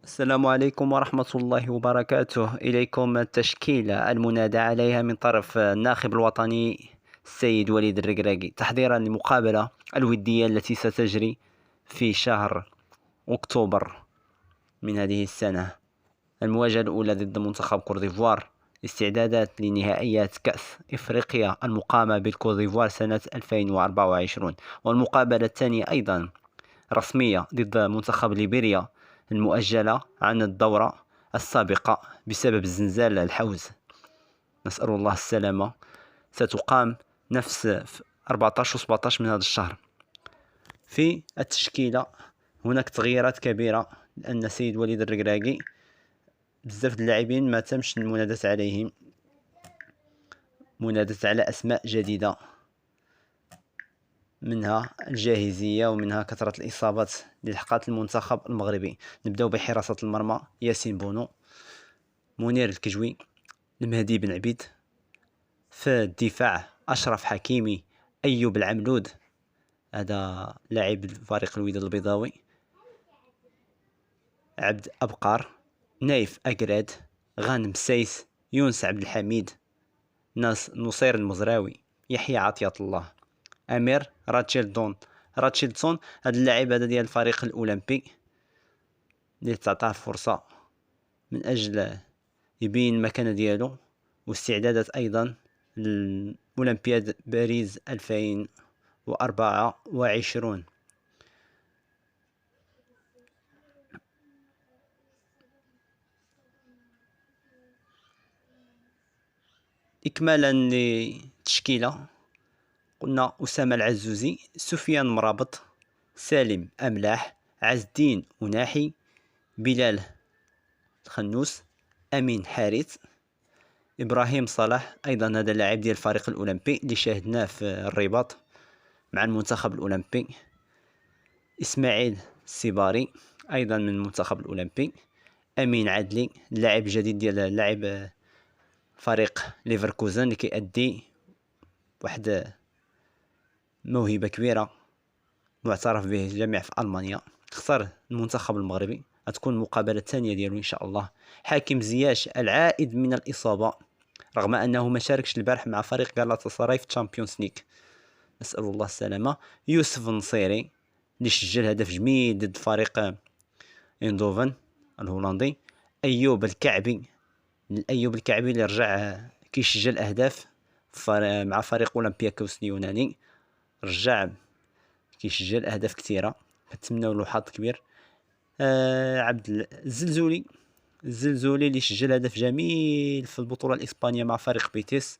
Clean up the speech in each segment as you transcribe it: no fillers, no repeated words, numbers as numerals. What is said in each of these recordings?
السلام عليكم ورحمة الله وبركاته. إليكم التشكيلة المنادى عليها من طرف الناخب الوطني السيد وليد الركراكي تحضيرا للمقابلة الودية التي ستجري في شهر أكتوبر من هذه السنة. المواجهة الأولى ضد منتخب كورديفوار، استعدادات لنهائيات كأس إفريقيا المقامة بالكورديفوار سنة 2024، والمقابلة الثانية أيضا رسمية ضد منتخب ليبيريا المؤجلة عن الدورة السابقة بسبب زلزال الحوز، نسأل الله السلامة. ستقام نفس في 14 و 17 من هذا الشهر. في التشكيلة هناك تغييرات كبيرة، لأن سيد وليد الركراكي بزاف د اللاعبين ما تمش المناداة عليهم، مناداة على أسماء جديدة، منها الجاهزية ومنها كثرة الإصابات للحقات المنتخب المغربي. نبدأ بحراسة المرمى: ياسين بونو، منير الكجوي، المهدي بن عبيد. في الدفاع: أشرف حكيمي، أيوب العملود، هذا لاعب فريق الوداد البيضاوي، عبد أبقار، نايف أكراد، غانم سيس، يونس عبد الحميد، نصير المزراوي، يحيى عطية الله، أمير راتشيلدسون. هذا اللاعب هذا ديال الفريق الأولمبي اللي تعطاه فرصة من أجل يبين المكانة ديالو، واستعدادات أيضا لأولمبياد باريس 2024. إكمالا للتشكيلة: قلنا أسامة العزوزي، سفيان مرابط، سالم أملاح، عز الدين أناحي، بلال الخنوس، أمين حارث، إبراهيم صلاح، أيضا هذا اللاعب ديال الفريق الأولمبي اللي شاهدناه في الرباط مع المنتخب الأولمبي، إسماعيل السيباري أيضا من المنتخب الأولمبي، أمين عدلي اللاعب الجديد ديال لاعب فريق ليفركوزن اللي كيأدي واحد موهبة كبيرة معترف به الجميع في ألمانيا. اختار المنتخب المغربي، غتكون المقابلة الثانية ديالو إن شاء الله. حاكم زياش العائد من الإصابة رغم أنه ما شاركش البارح مع فريق غالاتا في تشامبيونز ليغ، نسأل الله السلامة. يوسف النصيري اللي سجل هدف جميل ضد فريق ايندوفن الهولندي. أيوب الكعبي اللي رجع كيسجل أهداف مع فريق أولمبياكوس اليوناني، رجع كيسجل أهداف كثيرة، كنتمناو له حظ كبير. عبد الزلزولي اللي سجل هدف جميل في البطولة الإسبانية مع فريق بيتيس.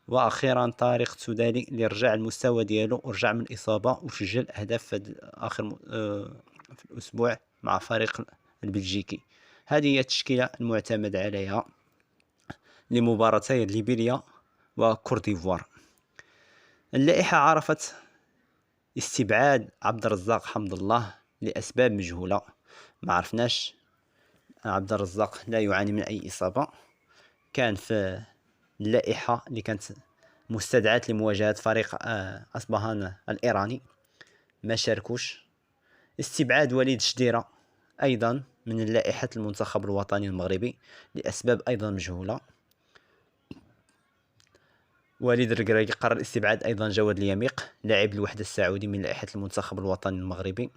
وأخيرا طارق السوداني اللي رجع المستوى ديالو ورجع من الإصابة وسجل أهداف في آخر في الأسبوع مع فريق البلجيكي. هذه هي التشكيلة المعتمد عليها لمباراتي ليبيريا وكورديفوار. اللائحة عرفت استبعاد عبد الرزاق حمد الله لأسباب مجهولة، ما عرفناش. عبد الرزاق لا يعاني من أي إصابة، كان في اللائحة اللي كانت مستدعاة لمواجهة فريق أصبهان الإيراني، ما شاركوش. استبعاد وليد شديرة أيضا من اللائحة المنتخب الوطني المغربي لأسباب أيضا مجهولة. وليد الركراكي قرر استبعاد أيضا جواد اليميق لاعب الوحدة السعودي من لائحة المنتخب الوطني المغربي.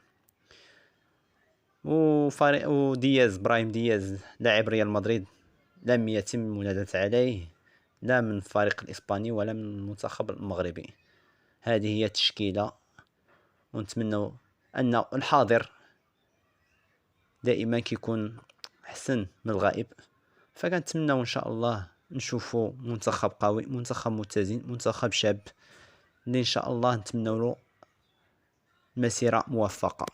برايم دياز لاعب ريال مدريد لم يتم المناداة عليه لا من الفريق الإسباني ولا من المنتخب المغربي. هذه هي التشكيلة، ونتمنى أن الحاضر دائما كيكون أحسن من الغائب، فكنتمنى إن شاء الله نشوفوا منتخب قوي، منتخب متزن، منتخب شاب اللي إن شاء الله نتمنى له مسيرة موفقة.